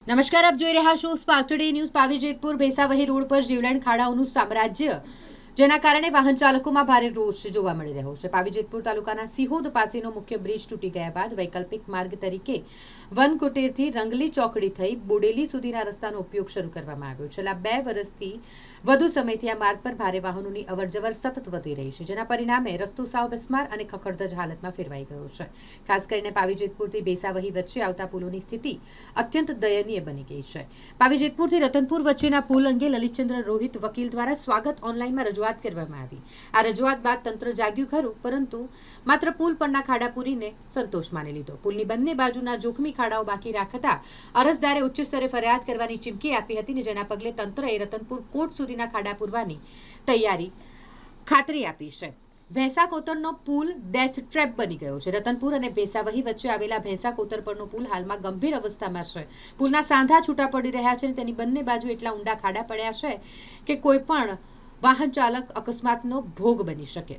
નમસ્કાર, આપ જોઈ રહ્યા છો spark today news. Pavi Jetpur ભેસાવહી road પર જીવલેણ ખાડાઓનું સામ્રાજ્ય, જેના કારણે વાહન ચાલકોમાં ભારે રોષ જોવા મળી રહ્યો છે। પાવી જેતપુર તાલુકાના સિહોદ પાસેનો મુખ્ય બ્રિજ તૂટી ગયા બાદ વૈકલ્પિક માર્ગ તરીકે વનકુટીરથી રંગલી ચોકડી થઈ બોડેલી સુધીના રસ્તાનો ઉપયોગ શરૂ કરવામાં આવ્યો છે। છેલ્લા 2 વર્ષથી વધુ સમયથી આ માર્ગ પર ભારે વાહનોની અવરજવર સતત વધી રહી છે, જેના પરિણામે રસ્તો સાવ બિસ્માર અને ખખડધજ હાલતમાં ફેરવાઈ ગયો છે। ખાસ કરીને પાવી જેતપુરથી ભેસાવહી વચ્ચે આવતા પુલોની સ્થિતિ અત્યંત દયનીય બની ગઈ છે। પાવી જેતપુરથી રતનપુર વચ્ચેના પુલ અંગે લલિતચંદ્ર રોહિત વકીલ દ્વારા સ્વાગત ઓનલાઈનમાં રજૂઆત કરવામાં આવી। આ રજૂઆત બાદ તંત્ર જાગ્યું ખરું, પરંતુ માત્ર પુલ પરના ખાડા પૂરીને સંતોષ માની લીધો। પુલની બંને બાજુના જોખમી ખાડાઓ બાકી રાખતા અરજદારે ઉચ્ચ સ્તરે ફરિયાદ કરવાની ચીમકી આપી હતી, ને જેના પગલે તંત્રએ રતનપુર કોર્ટ સુધીના ખાડા પૂરવાની તૈયારી ખાતરી આપી છે। ભેંસા કોતરનો પુલ ડેથ ટ્રેપ બની ગયો છે। રતનપુર અને ભેસાવહી વચ્ચે આવેલા ભેંસા કોતર પરનો પુલ હાલમાં ગંભીર અવસ્થામાં છે। પુલના સાંધા છૂટા પડી રહ્યા છે અને તેની બંને બાજુ એટલા ઊંડા ખાડા પડ્યા છે કે કોઈ પણ વાહન ચાલક અકસ્માતનો ભોગ બની શકે।